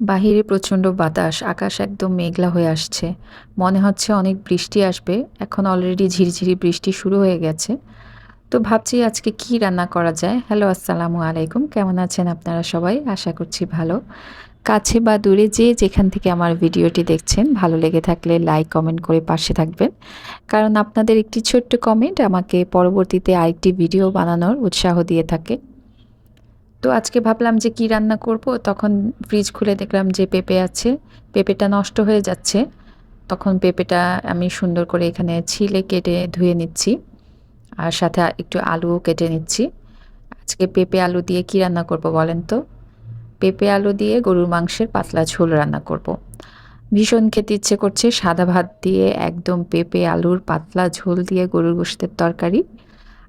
বাহিরে প্রচণ্ড বাতাস, আকাশ একদম মেঘলা হয়ে আসছে। মনে হচ্ছে অনেক বৃষ্টি আসবে। এখন অলরেডি ঝিরিঝিরি বৃষ্টি শুরু হয়ে গেছে। তো ভাবছি আজকে কি রান্না করা যায়। হ্যালো, আসসালামু আলাইকুম। কেমন আছেন আপনারা সবাই? আশা করছি ভালো। কাছে বা দূরে যে যেখান থেকে আমার ভিডিওটি দেখছেন, ভালো লেগে থাকলে লাইক, কমেন্ট করে পাশে থাকবেন। কারণ আপনাদের একটি ছোট্ট কমেন্ট আমাকে পরবর্তীতে আরেকটি ভিডিও বানানোর উৎসাহ দিয়ে থাকে। তো আজকে ভাবলাম যে কি রান্না করব, তখন ফ্রিজ খুলে দেখলাম যে পেঁপে আছে। পেঁপেটা নষ্ট হয়ে যাচ্ছে। তখন পেঁপেটা আমি সুন্দর করে এখানে ছিলে কেটে ধুয়ে নিচ্ছি। আর সাথে একটু আলুও কেটে নিচ্ছি। আজকে পেঁপে আলু দিয়ে কি রান্না করব বলেন তো? পেঁপে আলু দিয়ে গরুর মাংসের পাতলা ঝোল রান্না করব। ভীষণ খেতে ইচ্ছে করছে সাদা ভাত দিয়ে একদম পেঁপে আলুর পাতলা ঝোল দিয়ে গরুর গোশতের তরকারি।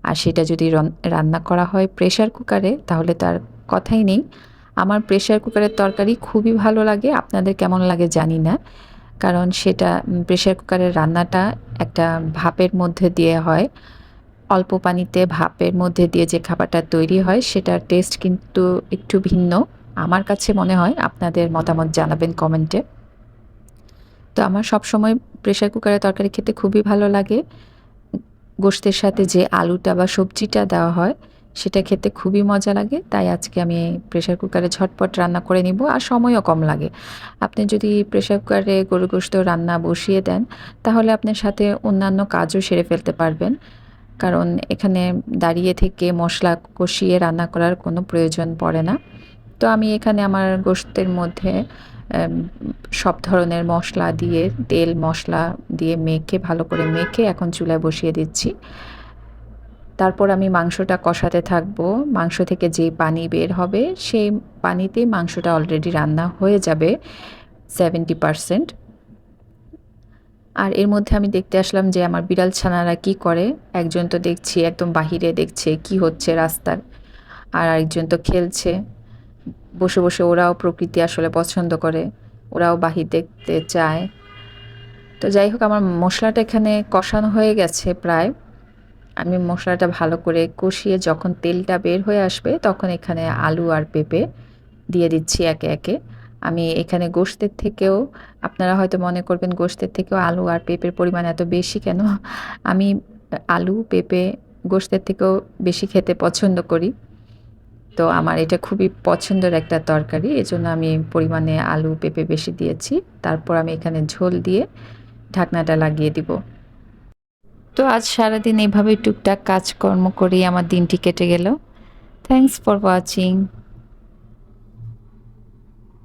আর সেটা যদি রান্না করা হয় প্রেশার কুকারে তাহলে তার কথাই নেই। আমার প্রেশার কুকারের তরকারি খুবই ভালো লাগে। আপনাদের কেমন লাগে জানি না। কারণ সেটা প্রেশার কুকারের রান্নাটা একটা ভাপের মধ্যে দিয়ে হয়। অল্প পানিতে ভাপের মধ্যে দিয়ে যে খাবারটা তৈরি হয় সেটার টেস্ট কিন্তু একটু ভিন্ন। আমার কাছে মনে হয়। আপনাদের মতামত জানাবেন কমেন্টে। তো আমার সবসময় প্রেশার কুকারের তরকারি খেতে খুবই ভালো লাগে। গোশতের সাথে যে আলুটা বা সবজিটা দেওয়া হয় সেটা খেতে খুবই মজা লাগে। তাই আজকে আমি প্রেশার কুকারে ঝটপট রান্না করে নিব আর সময়ও কম লাগে। আপনি যদি প্রেশার কুকারে গরুর গোশত রান্না বসিয়ে দেন তাহলে আপনার সাথে অন্যান্য কাজও সেরে ফেলতে পারবেন। কারণ এখানে দাঁড়িয়ে থেকে মশলা কষিয়ে রান্না করার কোনো প্রয়োজন পড়ে না। তো আমি এখানে আমার গোশতের মধ্যে এম সব ধরনের মসলা দিয়ে, তেল মসলা দিয়ে মেখে ভালো করে মেখে এখন চুলায় বসিয়ে দিচ্ছি। তারপর আমি মাংসটা কষাতে থাকবো। মাংস থেকে যে পানি বের হবে সেই পানিতেই মাংসটা অলরেডি রান্না হয়ে যাবে 70%। আর এর মধ্যে আমি দেখতে আসলাম যে আমার বিড়াল ছানারা কি করে। একজন তো দেখছি একদম বাহিরে দেখছে কি হচ্ছে রাস্তার। আর আরেকজন তো খেলছে। বসে, বসে ওরাও প্রকৃতি আসলে পছন্দ করে। ওরাও বাহির দেখতে চায়। তো যাই হোক আমার মসলাটা এখানে কষানো হয়ে গেছে প্রায়। আমি মসলাটা ভালো করে কষিয়ে যখন তেলটা বের হয়ে আসবে তখন এখানে আলু আর পেঁপে দিয়ে দিচ্ছি একে, একে। আমি এখানে গোশতের থেকেও আপনারা হয়তো মনে করবেন গোশতের থেকেও আলু আর পেঁপের পরিমাণ এত বেশি কেন? আমি আলু, পেঁপে গোশতের থেকেও বেশি খেতে পছন্দ করি। তো আমার এটা খুবই পছন্দের একটা তরকারি। এজন্য আমি পরিমাণে আলু, পেঁপে বেশি দিয়েছি। তারপর আমি এখানে ঝোল দিয়ে ঢাকনাটা লাগিয়ে দিব। তো আজ সারাদিন এভাবে টুকটাক কাজকর্ম করেই আমার দিনটি কেটে গেল। Thanks for watching.